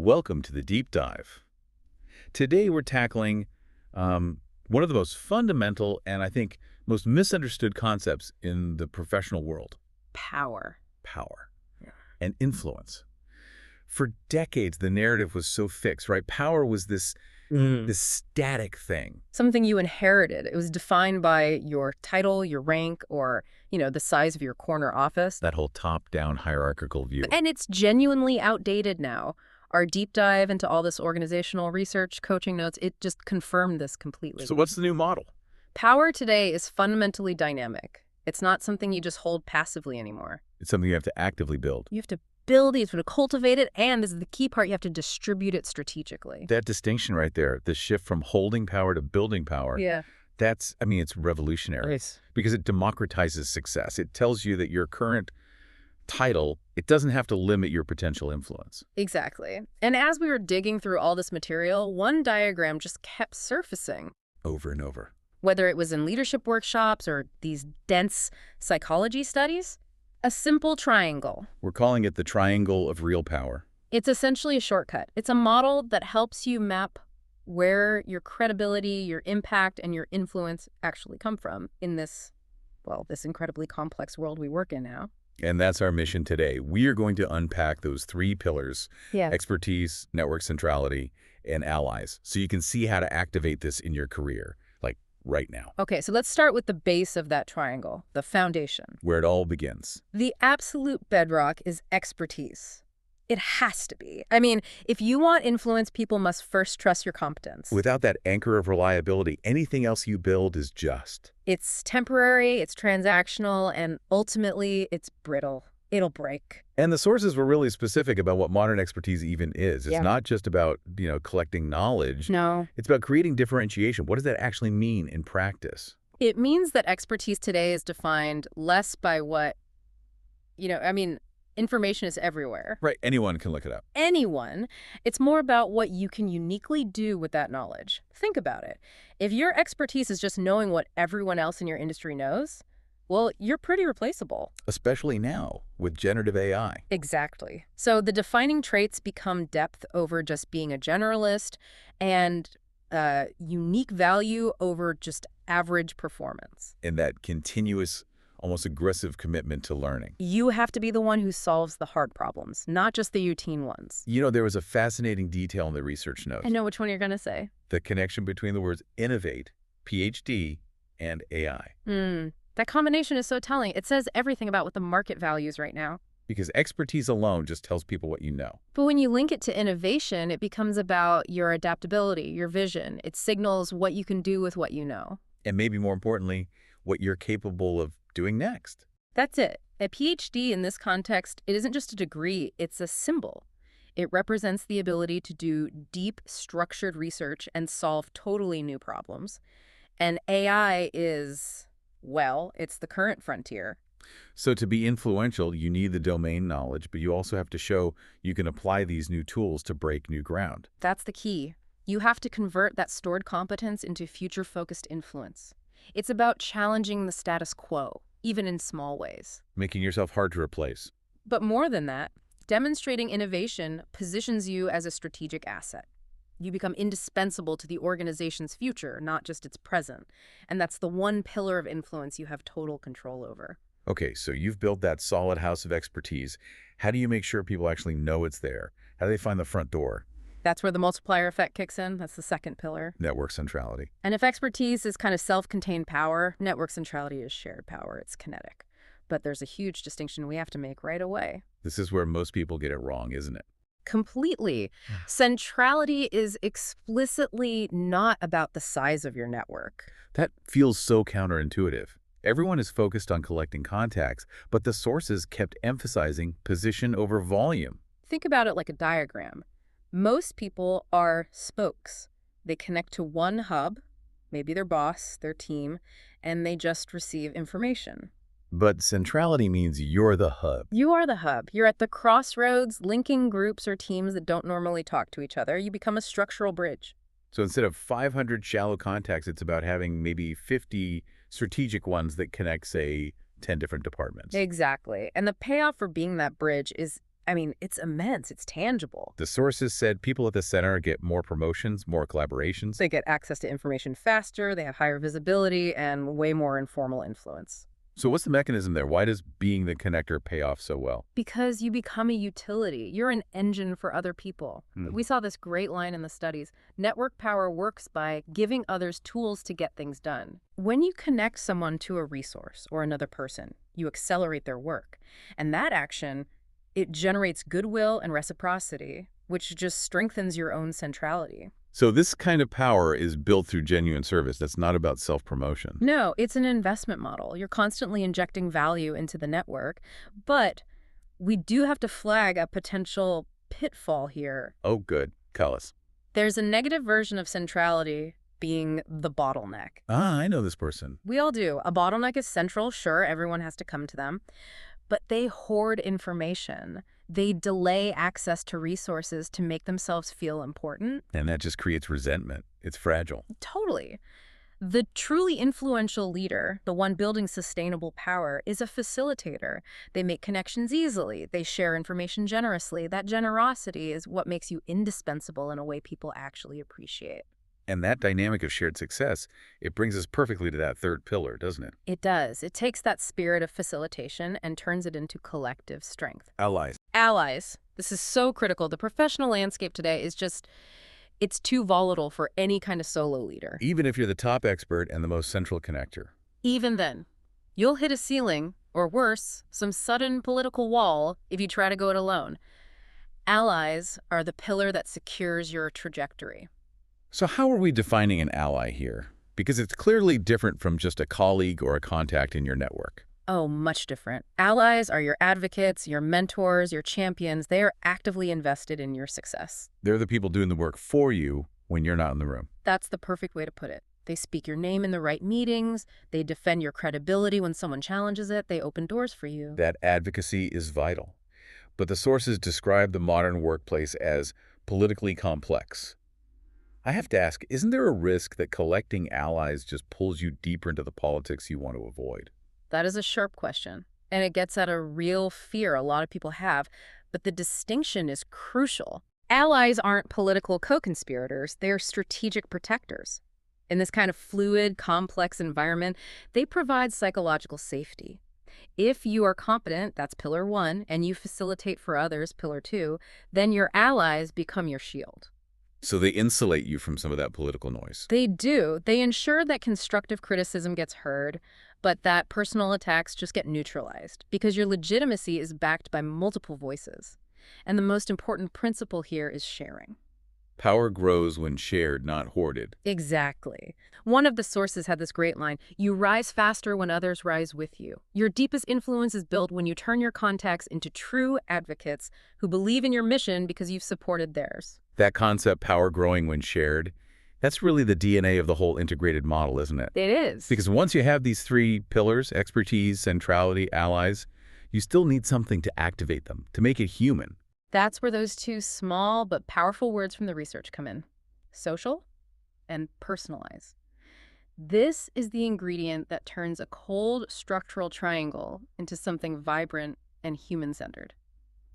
Welcome to the Deep Dive. Today we're tackling one of the most fundamental and I think most misunderstood concepts in the professional world. Power. Power Yeah. and influence. For decades, the narrative was so fixed, right? Power was this static thing. Something you inherited. It was defined by your title, your rank, or, the size of your corner office. That whole top-down hierarchical view. And it's genuinely outdated now. Our deep dive into all this organizational research, coaching notes, it just confirmed this completely. So what's the new model? Power today is fundamentally dynamic. It's not something you just hold passively anymore. It's something you have to actively build. You have to build it, you have to cultivate it, and this is the key part, you have to distribute it strategically. That distinction right there, the shift from holding power to building power, Yeah. it's revolutionary. Nice. Because it democratizes success. It tells you that your current title, it doesn't have to limit your potential influence. Exactly. And as we were digging through all this material, one diagram just kept surfacing. Over and over. Whether it was in leadership workshops or these dense psychology studies, a simple triangle. We're calling it the triangle of real power. It's essentially a shortcut. It's a model that helps you map where your credibility, your impact, and your influence actually come from in this incredibly complex world we work in now. And that's our mission today. We are going to unpack those three pillars, expertise, network centrality, and allies, so you can see how to activate this in your career, like right now. Okay, so let's start with the base of that triangle, the foundation. Where it all begins. The absolute bedrock is expertise. It has to be. I mean, if you want influence, people must first trust your competence. Without that anchor of reliability, anything else you build is just. It's temporary, it's transactional, and ultimately, it's brittle. It'll break. And the sources were really specific about what modern expertise even is. It's not just about, collecting knowledge. No. It's about creating differentiation. What does that actually mean in practice? It means that expertise today is defined less by what, information is everywhere. Right. Anyone can look it up. Anyone. It's more about what you can uniquely do with that knowledge. Think about it. If your expertise is just knowing what everyone else in your industry knows, well, you're pretty replaceable. Especially now with generative AI. Exactly. So the defining traits become depth over just being a generalist and unique value over just average performance. And that continuous, almost aggressive commitment to learning. You have to be the one who solves the hard problems, not just the routine ones. There was a fascinating detail in the research notes. I know which one you're going to say. The connection between the words innovate, PhD, and AI. That combination is so telling. It says everything about what the market values right now. Because expertise alone just tells people what you know. But when you link it to innovation, it becomes about your adaptability, your vision. It signals what you can do with what you know. And maybe more importantly, what you're capable of doing next. That's it. A PhD in this context, it isn't just a degree, it's a symbol. It represents the ability to do deep, structured research and solve totally new problems. And AI is, it's the current frontier. So to be influential, you need the domain knowledge, but you also have to show you can apply these new tools to break new ground. That's the key. You have to convert that stored competence into future-focused influence. It's about challenging the status quo, even in small ways. Making yourself hard to replace. But more than that, demonstrating innovation positions you as a strategic asset. You become indispensable to the organization's future, not just its present. And that's the one pillar of influence you have total control over. Okay, so you've built that solid house of expertise. How do you make sure people actually know it's there? How do they find the front door? That's where the multiplier effect kicks in. That's the second pillar. Network centrality. And if expertise is kind of self-contained power, network centrality is shared power. It's kinetic. But there's a huge distinction we have to make right away. This is where most people get it wrong, isn't it? Completely. Centrality is explicitly not about the size of your network. That feels so counterintuitive. Everyone is focused on collecting contacts, but the sources kept emphasizing position over volume. Think about it like a diagram. Most people are spokes. They connect to one hub, maybe their boss, their team, and they just receive information. But centrality means you're the hub. You are the hub. You're at the crossroads, linking groups or teams that don't normally talk to each other. You become a structural bridge. So instead of 500 shallow contacts, it's about having maybe 50 strategic ones that connect, say, 10 different departments. Exactly. And the payoff for being that bridge is I mean, it's immense. It's tangible. The sources said people at the center get more promotions, more collaborations. They get access to information faster, they have higher visibility, and way more informal influence. So what's the mechanism there? Why does being the connector pay off so well? Because you become a utility. You're an engine for other people. We saw this great line in the studies. Network power works by giving others tools to get things done. When you connect someone to a resource or another person, you accelerate their work. And that action, it generates goodwill and reciprocity, which just strengthens your own centrality. So this kind of power is built through genuine service. That's not about self-promotion. No, it's an investment model. You're constantly injecting value into the network, but we do have to flag a potential pitfall here. Oh, good. Tell us. There's a negative version of centrality being the bottleneck. Ah, I know this person. We all do. A bottleneck is central, sure, everyone has to come to them, but they hoard information. They delay access to resources to make themselves feel important. And that just creates resentment. It's fragile. Totally. The truly influential leader, the one building sustainable power, is a facilitator. They make connections easily. They share information generously. That generosity is what makes you indispensable in a way people actually appreciate. And that dynamic of shared success, it brings us perfectly to that third pillar, doesn't it? It does. It takes that spirit of facilitation and turns it into collective strength. Allies. Allies. This is so critical. The professional landscape today is just, it's too volatile for any kind of solo leader. Even if you're the top expert and the most central connector. Even then, you'll hit a ceiling, or worse, some sudden political wall if you try to go it alone. Allies are the pillar that secures your trajectory. So how are we defining an ally here? Because it's clearly different from just a colleague or a contact in your network. Oh, much different. Allies are your advocates, your mentors, your champions. They are actively invested in your success. They're the people doing the work for you when you're not in the room. That's the perfect way to put it. They speak your name in the right meetings. They defend your credibility when someone challenges it. They open doors for you. That advocacy is vital. But the sources describe the modern workplace as politically complex. I have to ask, isn't there a risk that collecting allies just pulls you deeper into the politics you want to avoid? That is a sharp question, and it gets at a real fear a lot of people have, but the distinction is crucial. Allies aren't political co-conspirators, they're strategic protectors. In this kind of fluid, complex environment, they provide psychological safety. If you are competent, that's pillar 1, and you facilitate for others, pillar 2, then your allies become your shield. So they insulate you from some of that political noise. They do. They ensure that constructive criticism gets heard, but that personal attacks just get neutralized because your legitimacy is backed by multiple voices. And the most important principle here is sharing. Power grows when shared, not hoarded. Exactly. One of the sources had this great line, "You rise faster when others rise with you." Your deepest influence is built when you turn your contacts into true advocates who believe in your mission because you've supported theirs. That concept, power growing when shared, that's really the DNA of the whole integrated model, isn't it? It is. Because once you have these three pillars, expertise, centrality, allies, you still need something to activate them, to make it human. That's where those two small but powerful words from the research come in. Social and personalize. This is the ingredient that turns a cold structural triangle into something vibrant and human-centered.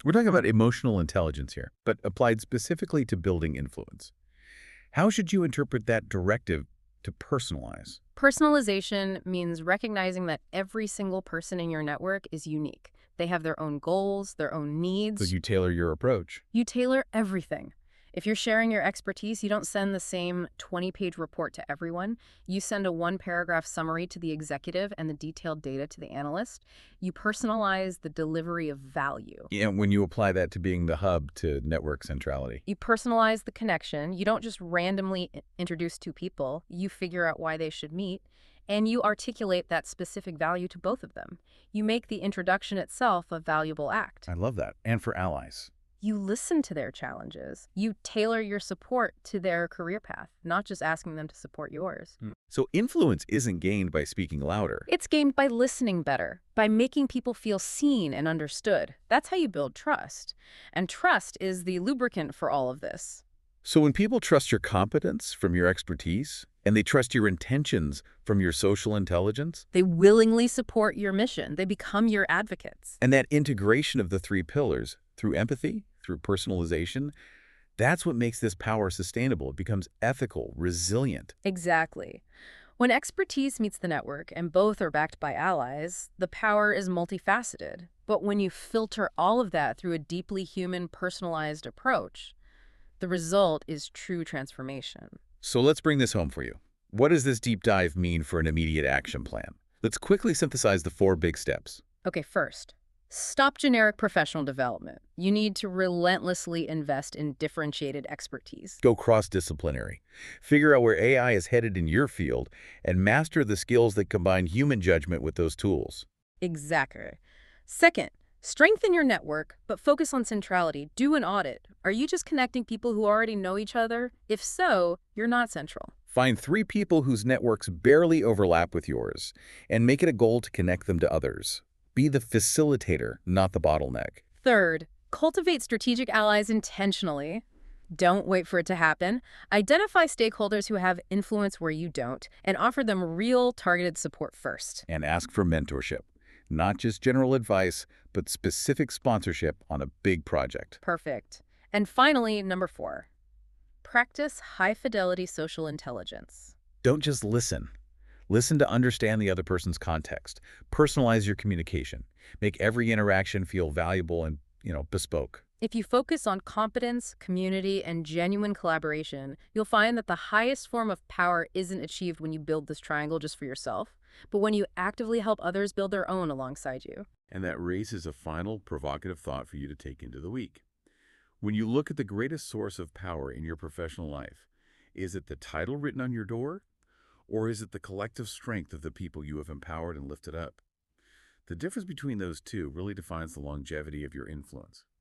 We're talking about emotional intelligence here, but applied specifically to building influence. How should you interpret that directive to personalize? Personalization means recognizing that every single person in your network is unique. They have their own goals, their own needs. So you tailor your approach. You tailor everything. If you're sharing your expertise, you don't send the same 20-page report to everyone. You send a 1-paragraph summary to the executive and the detailed data to the analyst. You personalize the delivery of value. Yeah, when you apply that to being the hub to network centrality. You personalize the connection. You don't just randomly introduce two people. You figure out why they should meet, and you articulate that specific value to both of them. You make the introduction itself a valuable act. I love that. And for allies. You listen to their challenges. You tailor your support to their career path, not just asking them to support yours. So influence isn't gained by speaking louder. It's gained by listening better, by making people feel seen and understood. That's how you build trust. And trust is the lubricant for all of this. So when people trust your competence from your expertise, and they trust your intentions from your social intelligence, they willingly support your mission. They become your advocates. and that integration of the three pillars, through empathy, through personalization. That's what makes this power sustainable. It becomes ethical, resilient. Exactly. When expertise meets the network and both are backed by allies, the power is multifaceted. But when you filter all of that through a deeply human, personalized approach, the result is true transformation. So let's bring this home for you. What does this deep dive mean for an immediate action plan? Let's quickly synthesize the 4 big steps. Okay, first, stop generic professional development. You need to relentlessly invest in differentiated expertise. Go cross-disciplinary. Figure out where AI is headed in your field and master the skills that combine human judgment with those tools. Exactly. Second, strengthen your network, but focus on centrality. Do an audit. Are you just connecting people who already know each other? If so, you're not central. Find 3 people whose networks barely overlap with yours and make it a goal to connect them to others. Be the facilitator, not the bottleneck. Third, cultivate strategic allies intentionally. Don't wait for it to happen. Identify stakeholders who have influence where you don't, and offer them real, targeted support first. And ask for mentorship. Not just general advice, but specific sponsorship on a big project. Perfect. And finally, number 4, practice high-fidelity social intelligence. Don't just listen. Listen to understand the other person's context. Personalize your communication. Make every interaction feel valuable and, bespoke. If you focus on competence, community, and genuine collaboration, you'll find that the highest form of power isn't achieved when you build this triangle just for yourself, but when you actively help others build their own alongside you. And that raises a final provocative thought for you to take into the week. When you look at the greatest source of power in your professional life, is it the title written on your door? Or is it the collective strength of the people you have empowered and lifted up? The difference between those two really defines the longevity of your influence.